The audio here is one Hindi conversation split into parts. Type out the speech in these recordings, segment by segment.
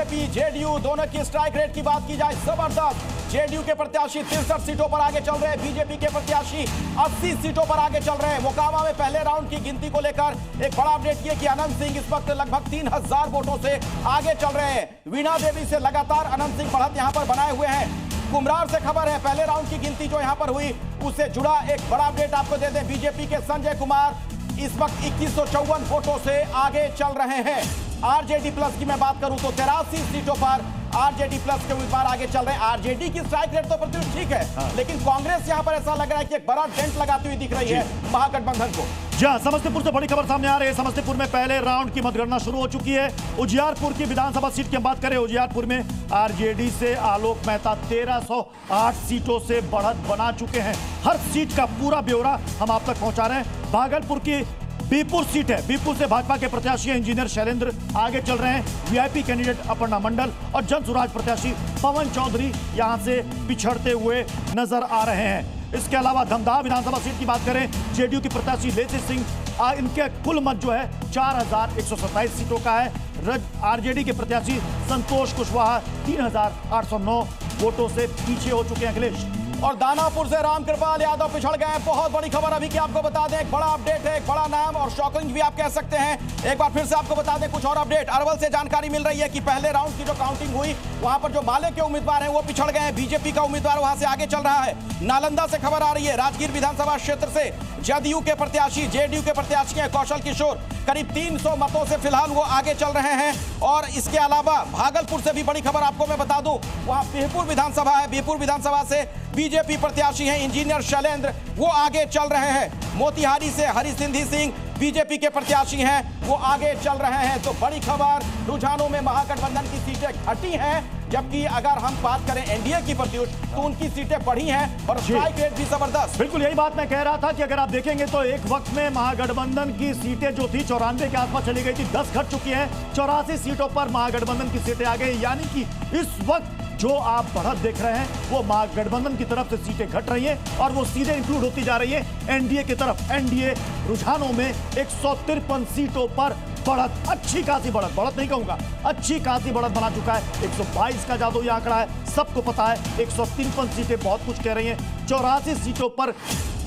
बीजेपी जेडीयू दोनों की स्ट्राइक रेट की बात की जाए, जबरदस्त। जेडीयू के प्रत्याशी 63 सीटों पर आगे चल रहे हैं, बीजेपी के प्रत्याशी 80 सीटों पर आगे चल रहे हैं। मोकामा में पहले राउंड की गिनती को लेकर एक बड़ा अपडेट ये कि अनंत सिंह इस वक्त लगभग 3000 वोटों से आगे चल रहे हैं। वीणा देवी से लगातार अनंत सिंह बढ़त यहां पर बनाए हुए हैं। कुम्हरार से खबर है, पहले राउंड की गिनती जो यहां पर हुई उससे जुड़ा एक बड़ा अपडेट आपको दे दें। बीजेपी के संजय कुमार इस वक्त 2154 वोटों से आगे चल रहे हैं। आरजेडी प्लस की मैं बात करूं तो 83 सीटों पर आरजेडी प्लस के उम्मीदवार आगे चल रहे हैं। आरजेडी की स्ट्राइक रेट तो प्रत्युष ठीक है, लेकिन कांग्रेस यहां पर ऐसा लग रहा है कि एक बड़ा डेंट लगाती हुई दिख रही है महागठबंधन को। जी हाँ, समस्तीपुर से बड़ी खबर सामने आ रही है। समस्तीपुर में पहले राउंड की मतगणना शुरू हो चुकी है। उजियारपुर की विधानसभा सीट की हम बात करें, उजियारपुर में आरजेडी से आलोक मेहता 1308 सीटों से बढ़त बना चुके हैं। हर सीट का पूरा ब्यौरा हम आप तक पहुंचा रहे हैं। भागलपुर की बीरपुर सीट है, बीरपुर से भाजपा के प्रत्याशी इंजीनियर शैलेंद्र आगे चल रहे हैं। वीआईपी कैंडिडेट अपर्णा मंडल और जन सुराज प्रत्याशी पवन चौधरी यहां से पिछड़ते हुए नजर आ रहे हैं। इसके अलावा धमदाहा विधानसभा सीट की बात करें, जेडीयू की प्रत्याशी लेसी सिंह, इनके कुल मत जो है 4127 सीटों का है। आरजेडी के प्रत्याशी संतोष कुशवाहा 3809 वोटों से पीछे हो चुके हैं। अखिलेश और दानापुर से रामकृपाल यादव पिछड़ गए हैं। बहुत बड़ी खबर अभी की आपको बता दें, एक बड़ा अपडेट है, एक बड़ा नाम और शॉकिंग भी आप कह सकते हैं। एक बार फिर से आपको बता दें कुछ और अपडेट। अरवल से जानकारी मिल रही है कि पहले राउंड की जो काउंटिंग हुई वहां पर जो माले के उम्मीदवार हैं वो पिछड़ गए हैं। बीजेपी का उम्मीदवार वहां से आगे चल रहा है। नालंदा से खबर आ रही है, राजगीर विधानसभा क्षेत्र से जदयू के प्रत्याशी जेडीयू के प्रत्याशी हैं कौशल किशोर, करीब 300 मतों से फिलहाल वो आगे चल रहे हैं। और इसके अलावा भागलपुर से भी बड़ी खबर आपको मैं बता दूं, वहां बिहपुर विधानसभा है, बिहपुर विधानसभा से बीजेपी प्रत्याशी हैं इंजीनियर शैलेंद्र, वो आगे चल रहे हैं। मोतिहारी से हरिसिंधी सिंह बीजेपी के प्रत्याशी हैं, वो आगे चल रहे हैं। तो बड़ी खबर, रुझानों में महागठबंधन की सीटें घटी हैं, जबकि अगर हम बात करें एनडीए की प्रत्युष तो उनकी सीटें बढ़ी हैं और स्ट्राइक रेट भी जबरदस्त। बिल्कुल यही बात मैं कह रहा था कि अगर आप देखेंगे तो एक वक्त में महागठबंधन की सीटें जो थी 94 के आसपास चली गई थी, 10 घट चुकी हैं। 84 सीटों पर महागठबंधन की सीटें आ गई, यानी कि इस वक्त जो आप बढ़त देख रहे हैं वो महागठबंधन की तरफ से सीटें घट रही हैं और वो सीधे इंक्लूड होती जा रही है एनडीए की तरफ। एनडीए रुझानों में 153 सीटों पर बढ़त, अच्छी खासी बढ़त, बढ़त नहीं कहूंगा, अच्छी खासी बढ़त बना चुका है। 122 का जादू यह आंकड़ा है, सबको पता है। 153 सीटें बहुत कुछ कह रही हैं। 84 सीटों पर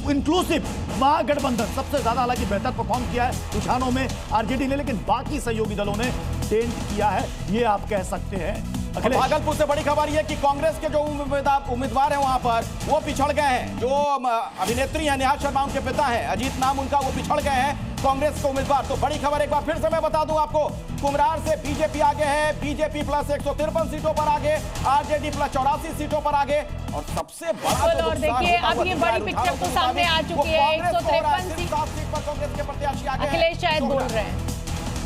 इंक्लूसिव महागठबंधन सबसे ज्यादा हालांकि बेहतर परफॉर्म किया है रुझानों में आरजेडी ने, लेकिन बाकी सहयोगी दलों ने डेंट किया है, ये आप कह सकते हैं। भागलपुर से बड़ी खबर यह कि कांग्रेस के जो उम्मीदवार हैं वहां पर वो पिछड़ गए हैं। जो अभिनेत्री हैं नेहा शर्मा, उनके पिता हैं अजीत नाम उनका, वो पिछड़ गए हैं कांग्रेस के उम्मीदवार। तो बड़ी खबर एक बार फिर से मैं बता दूं आपको, कुम्हरार से बीजेपी आगे है, बीजेपी प्लस 153 सीटों पर आगे, आरजेडी प्लस 84 सीटों पर आगे। और सबसे बड़ा और देखिए अब ये बड़ी पिक्चर तो सामने आ चुकी है। 153 सीट पर कांग्रेस के प्रत्याशी आगे, अखिलेश शायद बोल रहे हैं।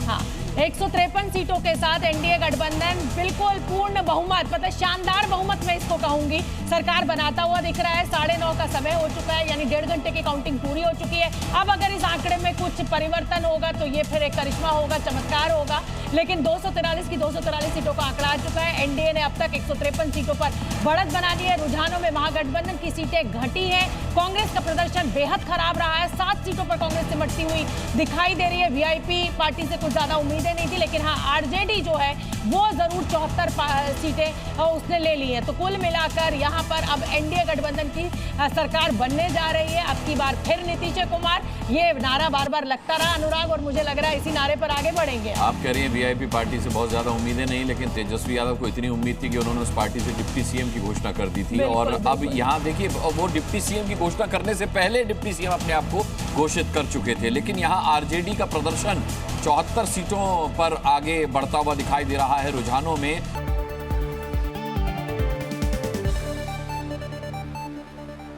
हाँ, 153 सीटों के साथ एनडीए गठबंधन बिल्कुल पूर्ण बहुमत, मतलब शानदार बहुमत में इसको कहूंगी, सरकार बनाता हुआ दिख रहा है। 9:30 का समय हो चुका है, यानी 1.5 घंटे की काउंटिंग पूरी हो चुकी है। अब अगर इस आंकड़े में कुछ परिवर्तन होगा तो ये फिर एक करिश्मा होगा, चमत्कार होगा। लेकिन 243 की 243 सीटों का आंकड़ा आ चुका है। एनडीए ने अब तक 153 सीटों पर बढ़त बना दी है। रुझानों में महागठबंधन की सीटें घटी हैं। कांग्रेस का प्रदर्शन बेहद खराब रहा है, 7 सीटों पर कांग्रेस सिमटती हुई दिखाई दे रही है। वीआईपी पार्टी से कुछ ज्यादा उम्मीदें नहीं थी, लेकिन हाँ आरजेडी जो है वो जरूर 74 सीटें उसने ले ली हैं। तो कुल मिलाकर यहाँ पर अब एनडीए गठबंधन की सरकार बनने जा रही है। अब की बार फिर नीतीश कुमार, ये नारा बार बार लगता रहा अनुराग, और मुझे लग रहा है इसी नारे पर आगे बढ़ेंगे। आप कह रही हैं वीआईपी पार्टी से बहुत ज्यादा उम्मीदें नहीं, लेकिन तेजस्वी यादव को इतनी उम्मीद थी कि उन्होंने उस पार्टी से डिप्टी सीएम की घोषणा कर दी थी। और अब यहाँ देखिए, वो डिप्टी सीएम की घोषणा करने से पहले डिप्टी सीएम अपने आप को घोषित कर चुके थे। लेकिन यहाँ आरजेडी का प्रदर्शन 74 सीटों पर आगे बढ़ता हुआ दिखाई दे रहा है रुझानों में।